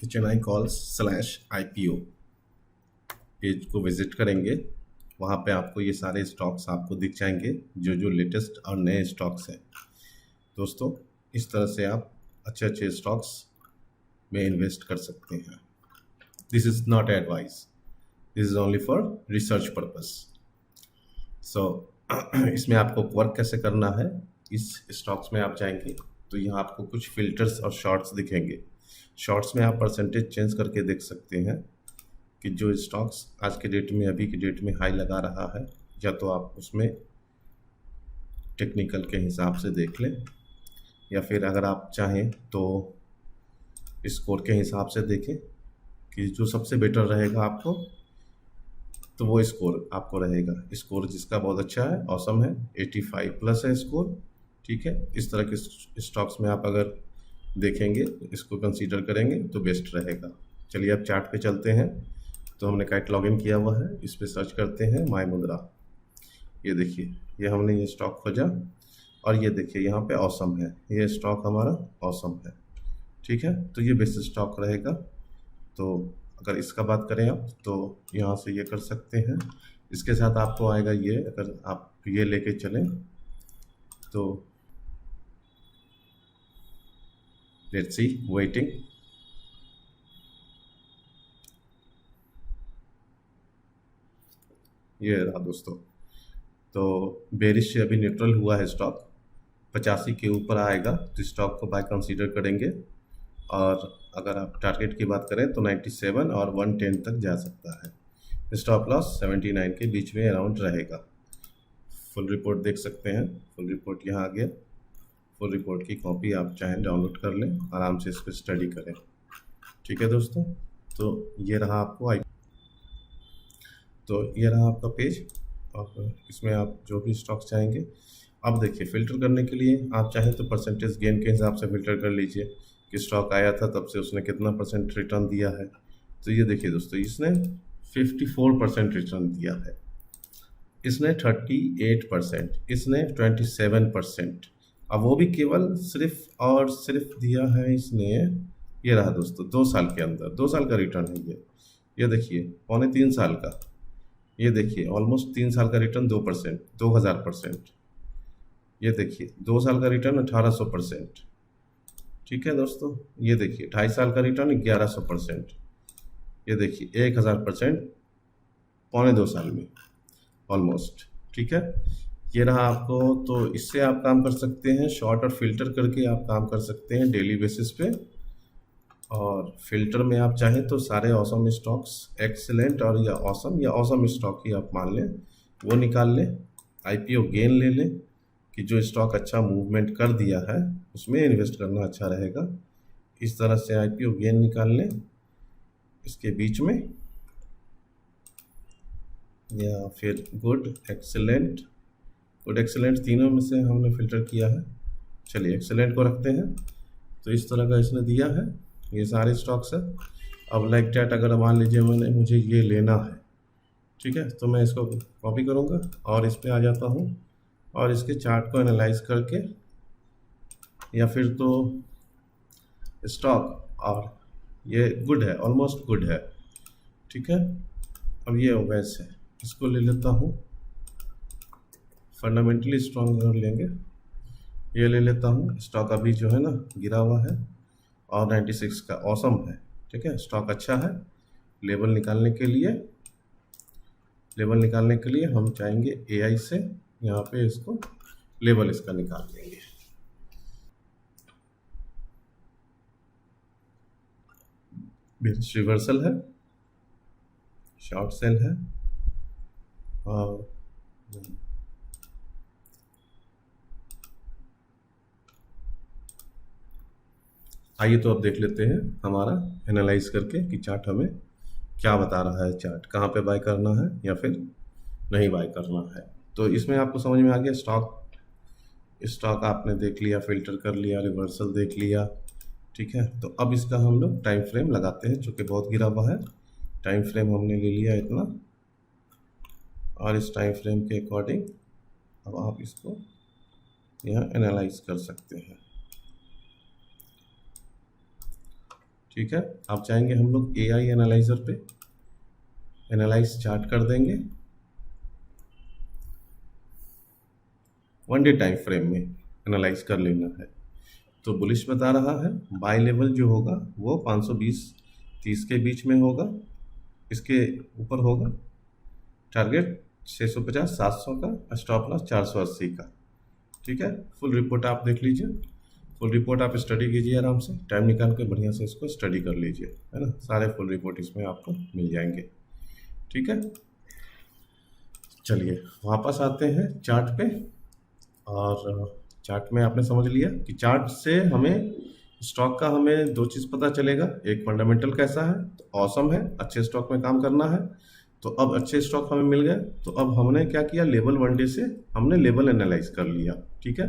Chennai कॉल्स/IPO page को visit करेंगे। वहाँ पे आपको ये सारे स्टॉक्स आपको दिख जाएंगे जो जो लेटेस्ट और नए स्टॉक्स हैं। दोस्तों, इस तरह से आप अच्छे अच्छे स्टॉक्स में इन्वेस्ट कर सकते हैं। This is not advice, this is only for research purpose. So इसमें आपको वर्क कैसे करना है, इस स्टॉक्स में आप जाएंगे तो यहाँ आपको कुछ फिल्टर्स और शॉर्ट्स दिखेंगे। शॉर्ट्स में आप परसेंटेज चेंज करके देख सकते हैं कि जो स्टॉक्स आज के डेट में, अभी के डेट में हाई लगा रहा है, या तो आप उसमें टेक्निकल के हिसाब से देख लें, या फिर अगर आप चाहें तो स्कोर के हिसाब से देखें कि जो सबसे बेटर रहेगा आपको, तो वो स्कोर आपको रहेगा। स्कोर जिसका बहुत अच्छा है, ऑसम है, 85 प्लस है स्कोर, ठीक है। इस तरह के स्टॉक्स में आप अगर देखेंगे, इसको कंसीडर करेंगे तो बेस्ट रहेगा। चलिए अब चार्ट पे चलते हैं। तो हमने कैट लॉगिन किया हुआ है, इस पर सर्च करते हैं माय मुद्रा। ये देखिए, ये हमने ये स्टॉक खोजा और ये देखिए यहाँ पे ऑसम है, ये स्टॉक हमारा ऑसम है, ठीक है। तो ये बेस्ट स्टॉक रहेगा। तो अगर इसका बात करें आप, तो यहाँ से ये कर सकते हैं। इसके साथ आपको आएगा ये, अगर आप ये लेके चलें तो लेट्स सी, वेटिंग। ये रहा दोस्तों। तो बेरिश से अभी न्यूट्रल हुआ है स्टॉक, 85 के ऊपर आएगा तो स्टॉक को बाय कंसीडर करेंगे। और अगर आप टारगेट की बात करें तो 97 और 110 तक जा सकता है। स्टॉप लॉस 79 के बीच में अराउंड रहेगा। फुल रिपोर्ट देख सकते हैं, फुल रिपोर्ट यहाँ आ गया। फुल रिपोर्ट की कॉपी आप चाहें डाउनलोड कर लें, आराम से इस पर स्टडी करें, ठीक है दोस्तों। तो ये रहा आपको तो ये रहा आपका पेज, और इसमें आप जो भी स्टॉक्स चाहेंगे। अब देखिए, फ़िल्टर करने के लिए आप चाहें तो परसेंटेज गेन के हिसाब से फ़िल्टर कर लीजिए कि स्टॉक आया था तब से उसने कितना परसेंट रिटर्न दिया है। तो ये देखिए दोस्तों, इसने 54% रिटर्न दिया है, इसने 38%, इसने 27%। अब वो भी केवल सिर्फ और सिर्फ दिया है इसने, ये रहा दोस्तों, 2 साल के अंदर, 2 साल का रिटर्न है ये देखिए, पौने 3 साल का। ये देखिए ऑलमोस्ट 3 साल का रिटर्न 2%, 2000%। ये देखिए 2 साल का रिटर्न 1800%, ठीक है दोस्तों। ये देखिए 2.5 साल का रिटर्न 1100%। ये देखिए 1000% पौने 2 साल में ऑलमोस्ट, ठीक है। ये रहा आपको, तो इससे आप काम कर सकते हैं, शॉर्ट और फिल्टर करके आप काम कर सकते हैं डेली बेसिस पे। और फिल्टर में आप चाहें तो सारे ऑसम स्टॉक्स, एक्सीलेंट और या ऑसम स्टॉक ही आप मान लें, वो निकाल लें। IPO गेन ले लें कि जो स्टॉक अच्छा मूवमेंट कर दिया है उसमें इन्वेस्ट करना अच्छा रहेगा। इस तरह से IPO गेन निकाल लें इसके बीच में, या फिर गुड एक्सीलेंट तीनों में से हमने फ़िल्टर किया है। चलिए एक्सीलेंट को रखते हैं। तो इस तरह का इसने दिया है, ये सारे स्टॉक्स है। अब लाइक डैट अगर मान लीजिए मुझे ये लेना है, ठीक है, तो मैं इसको कॉपी करूँगा और इस पर आ जाता हूँ और इसके चार्ट को एनालाइज करके, या फिर तो स्टॉक, और ये गुड है, ऑलमोस्ट गुड है, ठीक है। अब ये ओवेस है, इसको ले लेता हूँ, फंडामेंटली स्ट्रॉन्ग अगर लेंगे, ये ले लेता हूँ। स्टॉक अभी जो है ना गिरा हुआ है और 96 का ऑसम है, ठीक है, स्टॉक अच्छा है। लेवल निकालने के लिए हम चाहेंगे AI से, यहाँ पे इसको लेवल इसका निकाल देंगे। रिवर्सल है, शॉर्ट सेल है, और आइए तो अब देख लेते हैं हमारा एनालाइज करके कि चार्ट हमें क्या बता रहा है, चार्ट कहाँ पे बाय करना है या फिर नहीं बाय करना है। तो इसमें आपको समझ में आ गया, स्टॉक आपने देख लिया, फिल्टर कर लिया, रिवर्सल देख लिया, ठीक है। तो अब इसका हम लोग टाइम फ्रेम लगाते हैं, चूँकि बहुत गिरा हुआ है। टाइम फ्रेम हमने ले लिया इतना, और इस टाइम फ्रेम के अकॉर्डिंग अब आप इसको यहाँ एनालाइज कर सकते हैं, ठीक है, आप चाहेंगे हम लोग AI एनालाइजर पे एनालाइज चार्ट कर देंगे 1 डे टाइम फ्रेम में एनालाइज कर लेना है। तो बुलिश बता रहा है बाय लेवल जो होगा वो 520-30 के बीच में होगा, इसके ऊपर होगा। टारगेट 650-700 का, स्टॉप लॉस 480 का। ठीक है, फुल रिपोर्ट आप देख लीजिए, फुल रिपोर्ट आप स्टडी कीजिए आराम से, टाइम निकाल के बढ़िया से इसको स्टडी कर लीजिए, है ना। सारे फुल रिपोर्ट इसमें आपको मिल जाएंगे। ठीक है, चलिए वापस आते हैं चार्ट पे। और चार्ट में आपने समझ लिया कि चार्ट से हमें स्टॉक का हमें दो चीज़ पता चलेगा, एक फंडामेंटल कैसा है, तो ऑसम है, अच्छे स्टॉक में काम करना है। तो अब अच्छे स्टॉक हमें मिल गए, तो अब हमने क्या किया, लेवल 1 डे से हमने लेवल एनालाइज कर लिया। ठीक है,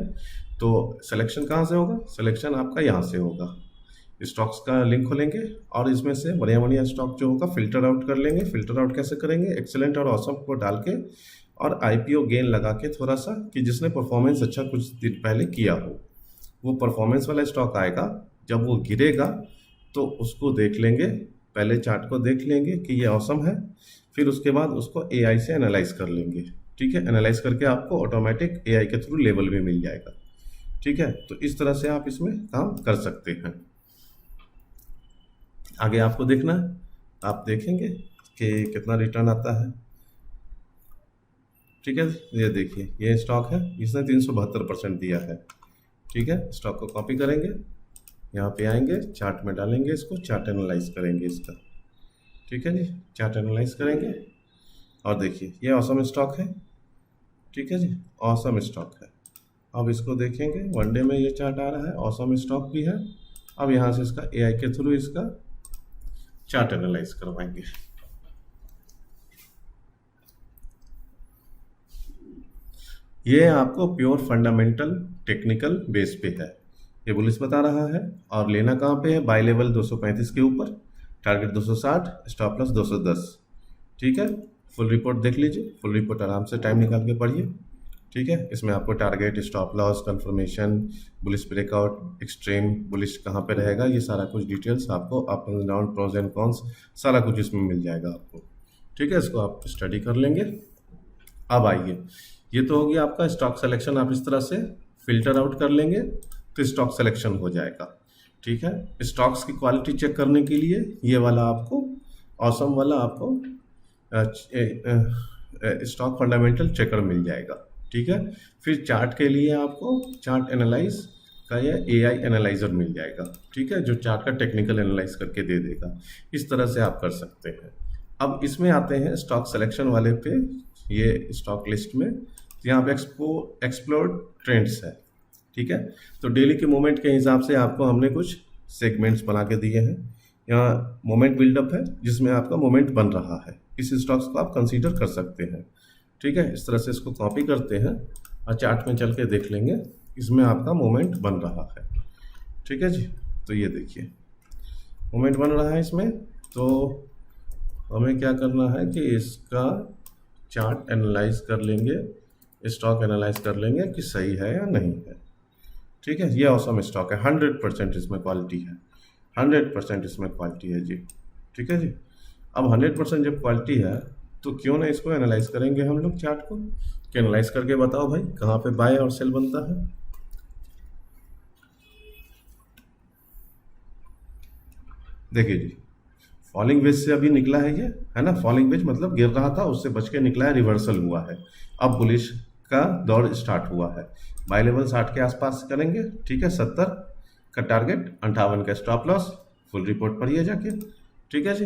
तो सिलेक्शन कहाँ से होगा, सिलेक्शन आपका यहाँ से होगा। स्टॉक्स का लिंक खोलेंगे और इसमें से बढ़िया बढ़िया स्टॉक जो होगा फिल्टर आउट कर लेंगे। फिल्टर आउट कैसे करेंगे, एक्सेलेंट और ऑसम को डाल के और IPO गेन लगा के थोड़ा सा, कि जिसने परफॉर्मेंस अच्छा कुछ दिन पहले किया हो, वो परफॉर्मेंस वाला स्टॉक आएगा। जब वो गिरेगा तो उसको देख लेंगे, पहले चार्ट को देख लेंगे कि ये ऑसम है, फिर उसके बाद उसको AI से एनालाइज कर लेंगे। ठीक है, एनालाइज करके आपको ऑटोमेटिक AI के थ्रू लेवल भी मिल जाएगा। ठीक है, तो इस तरह से आप इसमें काम कर सकते हैं। आगे आपको देखना है, आप देखेंगे कि कितना रिटर्न आता है। ठीक है, ये देखिए ये स्टॉक है, इसने 372% दिया है। ठीक है, स्टॉक को कॉपी करेंगे, यहाँ पे आएंगे, चार्ट में डालेंगे, इसको चार्ट एनालाइज करेंगे इसका। ठीक है जी, चार्ट एनालाइज करेंगे और देखिए ये ऑसम स्टॉक है। ठीक है जी, ऑसम स्टॉक है। अब इसको देखेंगे 1 डे में ये चार्ट आ रहा है, ऑसम स्टॉक भी है। अब यहाँ से इसका AI के थ्रू इसका चार्ट एनालाइज करवाएंगे। ये आपको प्योर फंडामेंटल टेक्निकल बेस पे है, ये बुलिश बता रहा है। और लेना कहाँ पे है, बाय लेवल 235 के ऊपर, टारगेट 260, स्टॉप लॉस 210। ठीक है, फुल रिपोर्ट देख लीजिए, फुल रिपोर्ट आराम से टाइम निकाल के पढ़िए। ठीक है, इसमें आपको target, stop loss, confirmation, bullish breakout, extreme bullish कहाँ पे रहेगा, ये सारा कुछ डिटेल्स आपको up and down, pros and cons, सारा कुछ इसमें मिल जाएगा आपको। ठीक है, इसको आप स्टडी कर लेंगे। अब आइए, ये तो हो गया आपका स्टॉक सिलेक्शन, आप इस तरह से फिल्टर आउट कर लेंगे तो स्टॉक सिलेक्शन हो जाएगा। ठीक है, स्टॉक्स की क्वालिटी चेक करने के लिए ये वाला आपको ऑसम वाला आपको स्टॉक फंडामेंटल चेकर मिल जाएगा। ठीक है, फिर चार्ट के लिए आपको चार्ट एनालाइज का या AI एनालाइजर मिल जाएगा। ठीक है, जो चार्ट का टेक्निकल एनालाइज करके दे देगा। इस तरह से आप कर सकते हैं। अब इसमें आते हैं स्टॉक सिलेक्शन वाले पे, ये स्टॉक लिस्ट में यहाँ पे एक्सप्लोर ट्रेंड्स है। ठीक है, तो डेली के मोमेंट के हिसाब से आपको हमने कुछ सेगमेंट्स बना के दिए हैं। यहाँ मोमेंट बिल्डअप है जिसमें आपका मोमेंट बन रहा है, इस स्टॉक्स को आप कंसीडर कर सकते हैं। ठीक है, इस तरह से इसको कॉपी करते हैं और चार्ट में चल के देख लेंगे, इसमें आपका मोमेंट बन रहा है। ठीक है जी, तो ये देखिए मोमेंट बन रहा है इसमें। तो हमें क्या करना है कि इसका चार्ट एनालाइज कर लेंगे, स्टॉक एनालाइज कर लेंगे कि सही है या नहीं है। ठीक है, ये ऑसम स्टॉक है, 100% इसमें क्वालिटी है, 100% इसमें क्वालिटी है जी। ठीक है जी, अब 100% जब क्वालिटी है तो क्यों ना इसको एनालाइज करेंगे हम लोग चार्ट को, कि एनालाइज करके बताओ भाई कहाँ पे बाय और सेल बनता है। देखिए जी, फॉलिंग वेज से अभी निकला है ये, है ना, फॉलिंग वेज मतलब गिर रहा था, उससे बच के निकला है, रिवर्सल हुआ है। अब बुलिश का दौर स्टार्ट हुआ है। बाय लेवल 60 के आसपास करेंगे। ठीक है, 70 का टारगेट, 58 का स्टॉप लॉस, फुल रिपोर्ट पढ़िए जाके। ठीक है जी,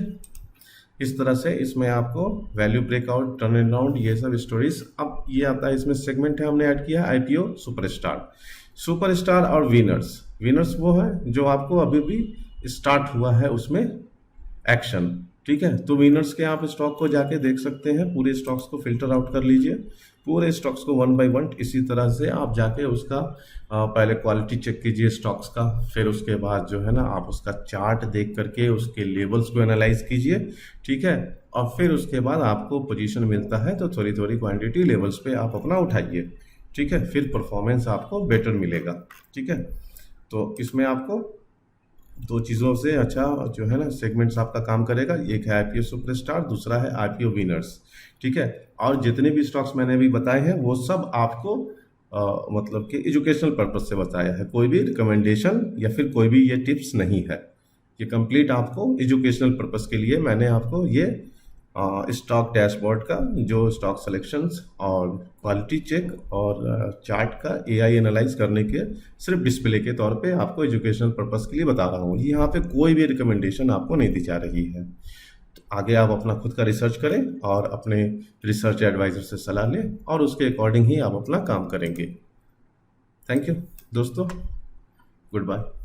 इस तरह से इसमें आपको वैल्यू ब्रेकआउट, टर्न अराउंड, ये सब स्टोरीज। अब ये आता है इसमें सेगमेंट है, हमने ऐड किया IPO सुपरस्टार। सुपरस्टार और विनर्स, विनर्स वो है जो आपको अभी भी स्टार्ट हुआ है उसमें एक्शन। ठीक है, तो विनर्स के आप स्टॉक को जाके देख सकते हैं, पूरे स्टॉक्स को फिल्टर आउट कर लीजिए, पूरे स्टॉक्स को 1 बाय 1 इसी तरह से आप जाके उसका पहले क्वालिटी चेक कीजिए स्टॉक्स का, फिर उसके बाद जो है ना आप उसका चार्ट देख करके उसके लेवल्स को एनालाइज कीजिए। ठीक है, और फिर उसके बाद आपको पोजीशन मिलता है तो थोड़ी थोड़ी क्वांटिटी लेवल्स पे आप अपना उठाइए। ठीक है, फिर परफॉर्मेंस आपको बेटर मिलेगा। ठीक है, तो इसमें आपको दो चीज़ों से अच्छा जो है ना सेगमेंट्स आपका काम करेगा। एक है आईपीओ सुपरस्टार, दूसरा है आईपीओ विनर्स। ठीक है, और जितने भी स्टॉक्स मैंने अभी बताए हैं वो सब आपको मतलब कि एजुकेशनल पर्पज से बताया है, कोई भी रिकमेंडेशन या फिर कोई भी ये टिप्स नहीं है। ये कंप्लीट आपको एजुकेशनल पर्पज के लिए मैंने आपको ये स्टॉक डैशबोर्ड का जो स्टॉक सिलेक्शंस और क्वालिटी चेक और चार्ट का एआई एनालाइज करने के सिर्फ डिस्प्ले के तौर पे आपको एजुकेशनल पर्पस के लिए बता रहा हूँ। यहाँ पे कोई भी रिकमेंडेशन आपको नहीं दी जा रही है। तो आगे आप अपना खुद का रिसर्च करें और अपने रिसर्च एडवाइजर से सलाह लें और उसके अकॉर्डिंग ही आप अपना काम करेंगे। थैंक यू दोस्तों, गुड बाय।